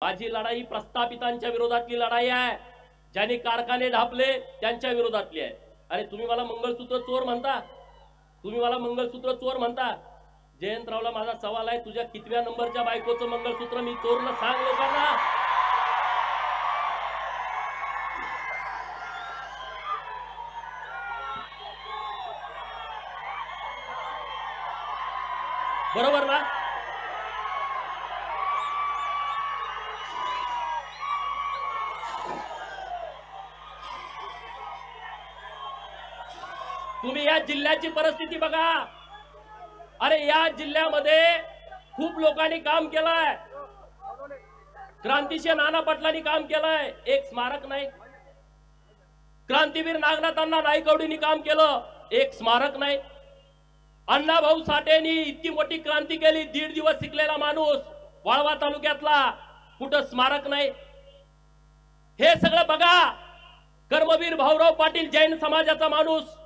माझी लढाई प्रस्थापितांच्या विरोधातली लढाई आहे, ज्यांनी कारखाने ढापले त्यांच्या विरोधातली आहे। अरे तुम्ही मला मंगळसूत्र चोर म्हणता, तुम्ही मला मंगळसूत्र चोर म्हणता। जयंतरावला माझा सवाल आहे, तुझ्या कितव्या नंबरच्या बायकोचं मंगळसूत्र मी चोरलं सांग लोकांना। बरोबर ना? तुम्ही या जिल्ह्याची परिस्थिती बघा। अरे या जिल्ह्यामध्ये खूप लोकांनी काम केलंय, क्रांतिशील नाना पाटलांनी काम केलंय, एक स्मारक नाही। क्रांतीवीर नागनाथांना नाईकवडींनी काम केलं, एक स्मारक नाही। अण्णाभाऊ साठेंनी इतकी मोठी क्रांती केली, 1.5 दिवस शिकलेला माणूस वाळवा तालुक्यातला, कुठं स्मारक नाही। हे सगळं बघा। कर्मवीर भाऊराव पाटील जैन समाजाचा माणूस,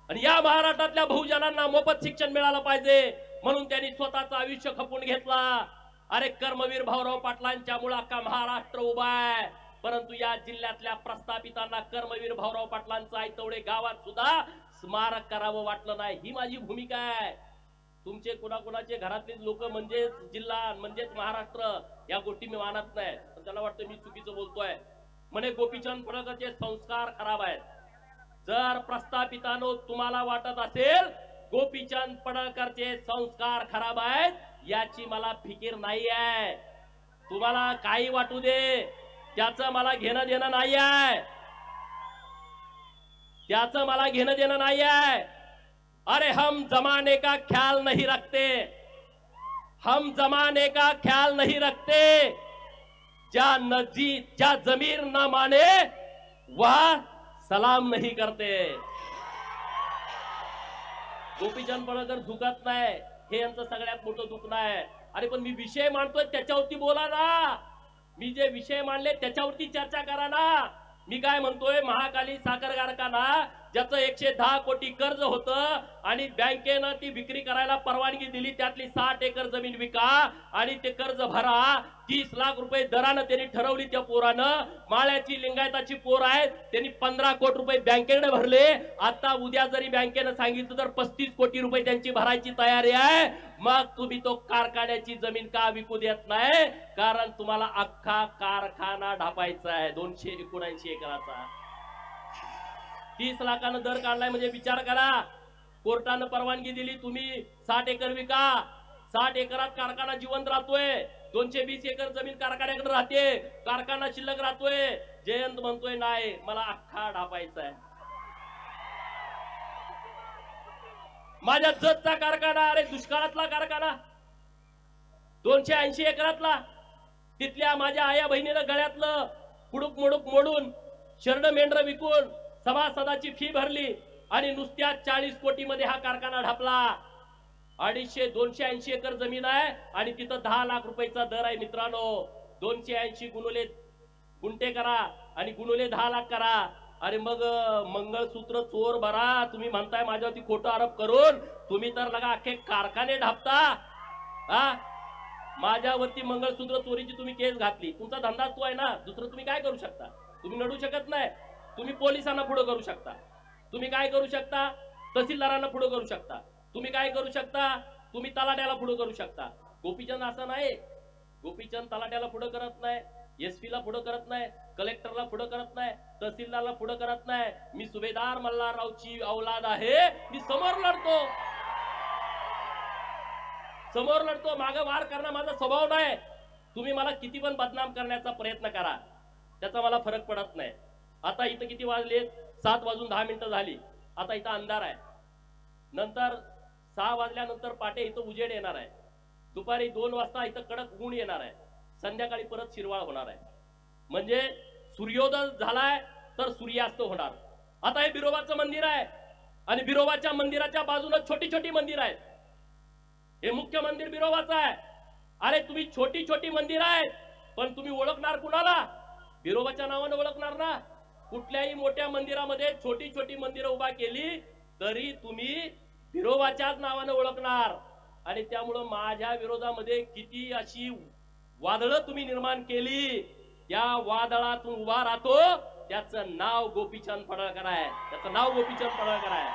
आणि या महाराष्ट्रातल्या बहुजनांना मोफत शिक्षण मिळालं पाहिजे म्हणून त्यांनी स्वतःचं आयुष्य खपून घेतला। अरे कर्मवीर भाऊराव पाटलांच्या मुळे अख्खा महाराष्ट्र उभा आहे, परंतु या जिल्ह्यातल्या प्रस्थापितांना कर्मवीर भाऊराव पाटलांचं आयतवडे गावात सुद्धा स्मारक करावं वाटलं नाही। ही माझी भूमिका आहे। तुमचे कुणाकुणाचे घरातले लोक म्हणजेच जिल्हा म्हणजेच महाराष्ट्र या गोष्टी मी मानत नाही, पण त्याला वाटतं मी चुकीचं बोलतोय। म्हणे गोपीचंद पडळकरचे संस्कार खराब आहेत। जर प्रस्थापितांनो तुम्हाला वाटत असेल गोपीचंद पडळकरचे संस्कार खराब आहेत, याची मला फिकीर नाही आहे। तुम्हाला काही वाटू दे, त्याचं मला घेणं देणं नाही आहे, त्याचं मला घेणं देणं नाही आहे। अरे हम जमाने का ख्याल नहीं रखते, हम जमाने का ख्याल नहीं रखते। क्या जमीर न माने वह सलाम नहीं करते। गोपीचंद पडळकर झुकत नाही, हे यांचं सगळ्यात मोठं दुखणं आहे। अरे पण मी विषय मांडतोय त्याच्यावरती बोला ना, मी जे विषय मांडले त्याच्यावरती चर्चा करा ना। मी काय म्हणतोय, महाकाली साखर कारखाना ज्याचं 110 कोटी कर्ज होतं आणि बँकेनं ती विक्री करायला परवानगी दिली, त्यातली 60 एकर जमीन विका आणि ते कर्ज भरा। 30 लाख रुपये दरानं त्यांनी ठरवली त्या पोरानं। माळ्याची लिंगायताची पोर आहेत, त्यांनी 15 कोटी रुपये बँकेकडे भरले। आता उद्या जरी बँकेनं सांगितलं तर 35 कोटी रुपये त्यांची भरायची तयारी आहे। मग तुम्ही तो कारखान्याची जमीन का विकू देत नाही? कारण तुम्हाला अख्खा कारखाना ढापायचा आहे 279 एकराचा। 30 लाखानं दर काढलाय म्हणजे विचार करा। कोर्टानं परवानगी दिली, तुम्ही 60 एकर विका। 60 एकरात कारखाना जिवंत राहतोय, 220 एकर जमीन कारखान्याकडे राहते, कारखाना शिल्लक राहतोय। जयंत म्हणतोय नाही, मला अख्खा ढापायचा आहे। माझ्या जतचा कारखाना, अरे दुष्काळातला कारखाना 280 एकरातला, तिथल्या माझ्या आया बहिणीनं गळ्यातलं कुडूक मुडूक मोडून शरड मेंढर विकून सभासदाची फी भरली आणि नुसत्या 40 कोटी मध्ये हा कारखाना ढापला। 280 एकर जमीन आहे आणि तिथं 10 लाख रुपयाचा दर आहे। मित्रांनो 280 गुणुले गुंठे करा आणि गुणुले 10 लाख करा। अरे मग मंगळसूत्र चोर भरा, तुम्ही म्हणताय माझ्यावरती खोटं आरोप करून, तुम्ही तर लगा अख्खे कारखाने ढापता। हा माझ्यावरती मंगळसूत्र चोरीची तुम्ही केस घातली, तुमचा धंदा तो आहे ना, दुसरं तुम्ही काय करू शकता? तुम्ही लढू शकत नाही, तुम्ही पोलिसांना पुढे करू शकता, तुम्ही काय करू शकता? तहसीलदारांना पुढे करू शकता, तुम्ही काय करू शकता? तुम्ही तलाट्याला पुढे करू शकता। गोपीचंद असं नाही, गोपीचंद तलाट्याला पुढे करत नाही, एसपी ला पुढे करत नाही, कलेक्टरला पुढे करत नाही, तहसीलदारला पुढे करत नाही। मी सुभेदार मल्हाररावची औलाद आहे, मी समोर लढतो, समोर लढतो, मागे वार करणं माझा स्वभाव नाही। तुम्ही मला किती पण बदनाम करण्याचा प्रयत्न करा, त्याचा मला फरक पडत नाही। आता इथं किती वाजले? 7 वाजून 10 मिनिटं झाली। आता इथं अंधार आहे, नंतर 6 वाजल्यानंतर पाटे इथं उजेड येणार आहे, दुपारी 2 वाजता इथं कडक ऊन येणार आहे, संध्याकाळी परत शिरवाळ होणार आहे। म्हणजे सूर्योदय झालाय तर सूर्यास्त होणार। आता हे बिरोबाचं मंदिर आहे आणि बिरोबाच्या मंदिराच्या बाजूला छोटी छोटी मंदिर आहेत, हे मुख्य मंदिर बिरोबाचं आहे। अरे तुम्ही छोटी छोटी मंदिर आहेत, पण तुम्ही ओळखणार कुणाला? बिरोबाच्या नावाने ओळखणार ना। कुठल्याही मोठ्या मंदिरामध्ये छोटी छोटी मंदिरं उभा केली तरी तुम्ही बिरोबाच्याच नावाने ओळखणार। आणि त्यामुळे माझ्या विरोधामध्ये किती अशी वादळं तुम्ही निर्माण केली, त्या वादळातून उभा राहतो, त्याचं नाव गोपीचंद पडळकर आहे. त्याचं नाव गोपीचंद पडळकर आहे.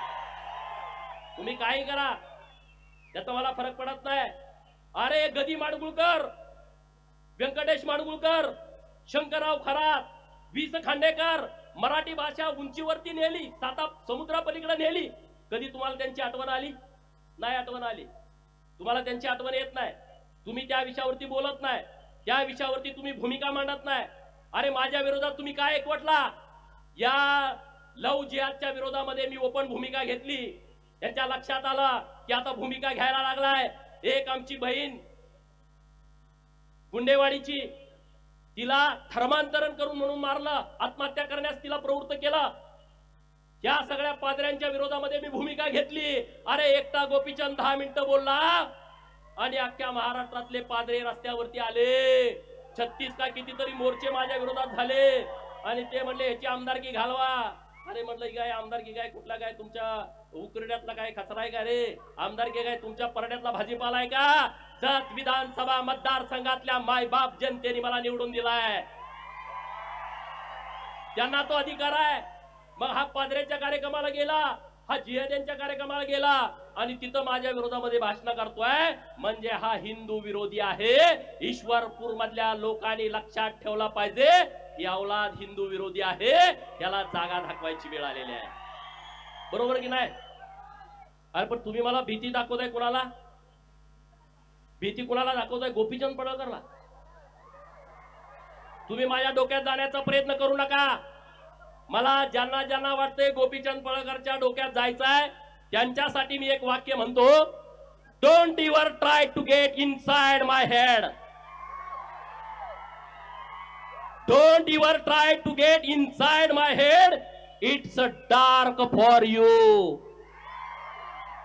तुम्ही काही करा, त्याचा मला फरक पडत नाही. अरे गदी माडगुळकर, व्यंकटेश माडगुळकर, शंकरराव खरात, वि स खांडेकर मराठी भाषा उंचीवरती नेली, साता समुद्रापलीकडे नेली. कधी तुम्हाला त्यांची आठवण आली? नाही आठवण आली. तुम्हाला त्यांची आठवण येत नाही. तुम्ही त्या विषयावरती बोलत नाही, त्या विषयावरती तुम्ही भूमिका मांडत नाही. अरे माझ्या विरोधात तुम्ही काय एकवटला? या लव जिहादच्या विरोधामध्ये मी ओपन भूमिका घेतली. त्यांच्या लक्षात आलं की आता भूमिका घ्यायला लागलाय. एक आमची बहीण गुंडेवाडीची, तिला धर्मांतरण करून म्हणून मारलं, आत्महत्या करण्यास तिला प्रवृत्त केलं. या सगळ्या पादऱ्यांच्या विरोधामध्ये मी भूमिका घेतली. अरे एकटा गोपीचंद 10 मिनिटं बोलला आणि अख्ख्या महाराष्ट्रातले पादरे रस्त्यावरती आले. 36 का कितीतरी मोर्चे माझ्या विरोधात झाले आणि ते म्हणले ह्याची आमदारकी घालवा. अरे म्हटलं काय आमदारकी काय, कुठला काय तुमच्या उकरड्यातला काय कचरा आहे का रे? आमदारकी काय तुमच्या परड्यातला भाजीपाला आहे का? जत विधानसभा मतदारसंघातल्या मायबाप जनतेने मला निवडून दिलाय, त्यांना तो अधिकार आहे. मग हा पादरेच्या कार्यक्रमाला गेला, हा जिहाद्यांच्या कार्यक्रमाला गेला आणि तिथं माझ्या विरोधामध्ये भाषण करतोय, म्हणजे हा हिंदू विरोधी आहे. ईश्वरपूर मधल्या लोकांनी लक्षात ठेवला पाहिजे, ही औलाद हिंदू विरोधी आहे. त्याला जागा दाखवायची वेळ आलेली आहे. बरोबर की नाही? अरे पण तुम्ही मला भीती दाखवताय. कोणाला भीती, कोणाला दाखवताय? गोपीचंद पडळकरला. तुम्ही माझ्या डोक्यात जाण्याचा प्रयत्न करू नका. मला ज्यांना ज्यांना वाटतंय गोपीचंद पडळकरच्या डोक्यात जायचंय, त्यांच्यासाठी मी एक वाक्य म्हणतो, don't ever try to get inside my head. Don't ever try to get inside my head. It's a dark for you.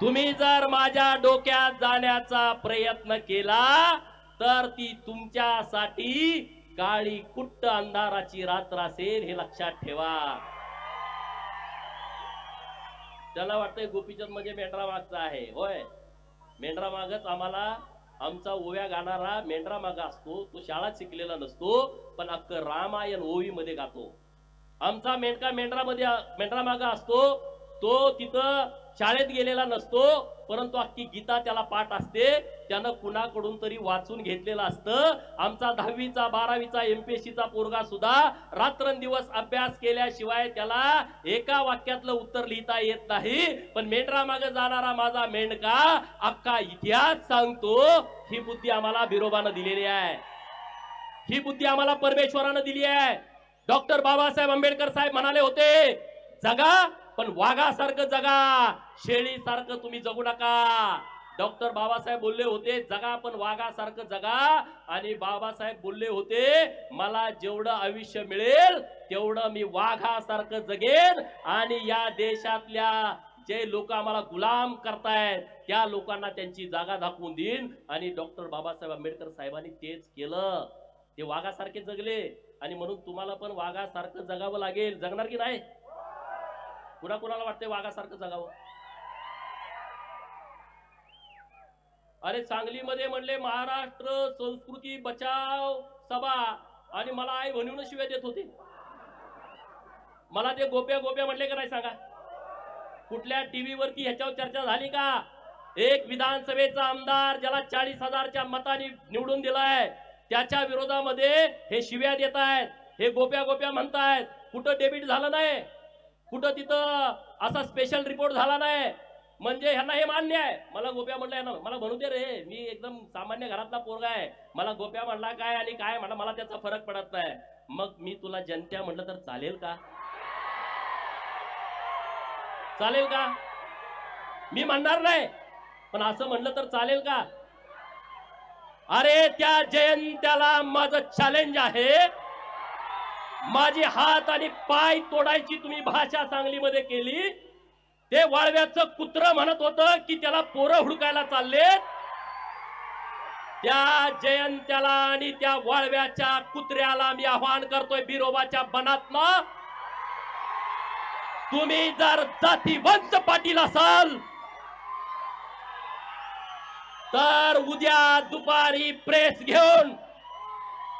तुम्ही जर माझ्या डोक्यात जाण्याचा प्रयत्न केला तर ती तुमच्यासाठी काळी कुट्ट अंधाराची रात्र असेल, हे लक्षात ठेवा. त्याला वाटतंय गोपीचंद म्हणजे मेंढरा मागचा आहे. होय, मेंढरा मागच आम्हाला, आमचा ओव्या गाणारा मेंढरा मागा असतो. तो शाळा शिकलेला नसतो, पण अख्ख रामायण ओवी मध्ये गातो. आमचा मेंढका मेंढरा मागा असतो. तो तिथं शाळेत गेलेला नसतो, परंतु अख्खी गीता त्याला पाठ असते. त्यानं कुणाकडून तरी वाचून घेतलेलं असतं. आमचा 10वीचा 12वीचा MPSCचा पोरगा सुद्धा रात्रंदिवस अभ्यास केल्याशिवाय त्याला एका वाक्यातलं उत्तर लिहिता येत नाही. पण मेंढरा मागे जाणारा माझा मेंढका अख्खा इतिहास सांगतो. ही बुद्धी आम्हाला बिरोबानं दिलेली आहे. ही बुद्धी आम्हाला परमेश्वरानं दिली आहे. डॉक्टर बाबासाहेब आंबेडकर साहेब म्हणाले होते, जगा पण वाघासारखं जगा, शेळीसारखं तुम्ही जगू नका. डॉक्टर बाबासाहेब बोलले होते, जगा पण वाघासारखं जगा. आणि बाबासाहेब बोलले होते, मला जेवढं आयुष्य मिळेल तेवढं मी वाघासारखं जगेन आणि या देशातल्या जे लोक आम्हाला गुलाम करतायत त्या लोकांना त्यांची जागा दाखवून देईन. आणि डॉक्टर बाबासाहेब आंबेडकर साहेबांनी तेच केलं. ते वाघासारखे जगले आणि म्हणून तुम्हाला पण वाघासारखं जगावं लागेल. जगणार की नाही? कुणाला वाटतंय वाघासारखं जगावं? अरे सांगलीमध्ये म्हणले महाराष्ट्र संस्कृती बचाव सभा आणि मला आई म्हणून शिव्या देत होते. मला ते गोप्या म्हणले का नाही सांगा? कुठल्या टीव्हीवरती ह्याच्यावर चर्चा झाली का? एक विधानसभेचा आमदार ज्याला 40,000च्या मताने निवडून दिलाय, त्याच्या विरोधामध्ये हे शिव्या देत आहेत, हे गोप्या म्हणतायत. कुठं डेबिट झालं नाही, कुठं तिथं असा स्पेशल रिपोर्ट झाला नाही. म्हणजे ह्यांना हे मान्य आहे. मला गोप्या म्हणलं यांना, मला म्हणू दे रे, मी एकदम सामान्य घरातला पोरगा आहे. मला गोप्या म्हणला काय आणि काय म्हणला मला त्याचा फरक पडत नाही. मग मी तुला जनत्या म्हणलं तर चालेल का? चालेल का? मी म्हणणार नाही, पण असं म्हणलं तर चालेल का? अरे त्या जयंत्याला माझं चॅलेंज आहे. माझे हात आणि पाय तोडायची तुम्ही भाषा सांगलीमध्ये केली. ते वाळव्याचं कुत्र म्हणत होतं की त्याला पोरं हुडकायला चाललेत. त्या जयंत्याला आणि त्या वाळव्याच्या कुत्र्याला मी आवाहन करतोय बिरोबाच्या बनातनं, तुम्ही जर जातीवंत पाटील असाल तर उद्या दुपारी प्रेस घेऊन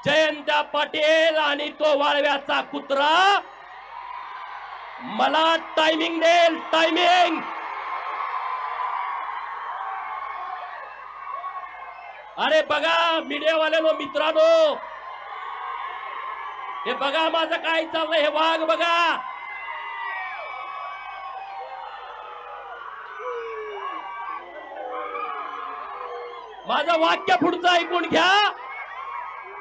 जयंत पाटील आणि तो वाळव्याचा कुत्रा मला टायमिंग देईल, टायमिंग. अरे बघा मीडियावाल्यानो, मित्रांनो, हे बघा माझं काय चाललंय, हे वाघ बघा. माझं वाक्य पुढचं ऐकून घ्या.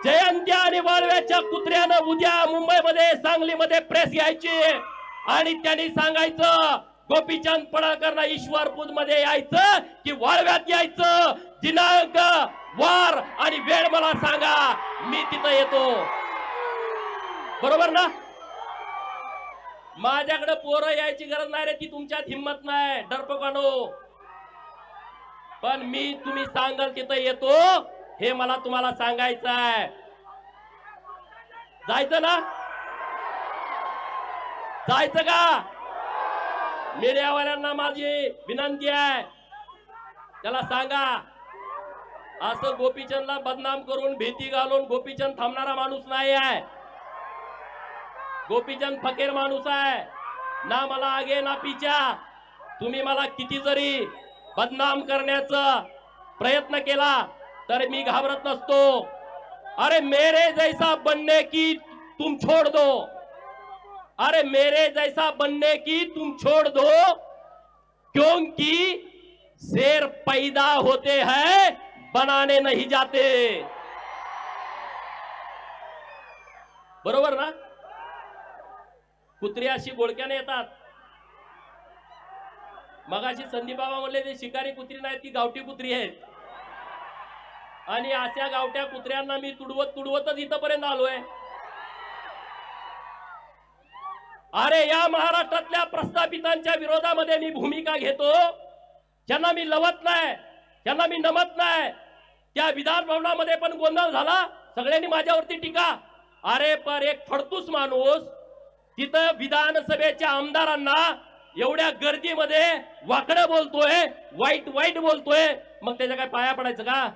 जयंती आणि वाळव्याच्या कुत्र्यानं उद्या मुंबईमध्ये, सांगलीमध्ये प्रेस घ्यायची आणि त्यांनी सांगायचं गोपीचंद पडळकरना ईश्वरपूर मध्ये यायचं की वाळव्यात यायचं, दिनांक, वार आणि वेळ मला सांगा, मी तिथं येतो. बरोबर ना? माझ्याकडे पोरं यायची गरज नाही रे, ती तुमच्यात हिंमत नाही डरपोकानो. पण मी तुम्ही सांगाल तिथं येतो, हे मला तुम्हाला सांगायचं आहे. जायचं ना? जायचं का? मीडियावाल्यांना माझी विनंती आहे, त्याला सांगा असं गोपीचंदला बदनाम करून, भीती घालून गोपीचंद थांबणारा माणूस नाही आहे. गोपीचंद फकीर माणूस आहे ना, मला आगे ना पीछा. तुम्ही मला किती जरी बदनाम करण्याचा प्रयत्न केला तर मी घाबरत नसतो. अरे मेरे जैसा बनने की तुम छोड़ दो, अरे मेरे जैसा बनने की तुम छोड़ दो, क्योंकि शेर पैदा होते हैं, बनाने नहीं जाते. बरोबर ना? कुत्री अशी गोळक्याने येतात. मगाशी संदीप बाबा म्हणले ते शिकारी कुत्री नाही, ती गावठी कुत्री आहेत. आणि अशा गावठ्या कुत्र्यांना मी तुडवतच इथपर्यंत आलोय. अरे या महाराष्ट्रातल्या प्रस्थापितांच्या विरोधामध्ये मी भूमिका घेतो, ज्यांना मी लवत नाही, ज्यांना मी नमत नाही. त्या विधान भवनामध्ये पण गोंधळ झाला, सगळ्यांनी माझ्यावरती टीका. अरे पर एक फडतूस माणूस तिथं विधानसभेच्या आमदारांना एवढ्या गर्दीमध्ये वाकडं बोलतोय, वाईट बोलतोय, मग त्याच्या काय पाया पडायचं का?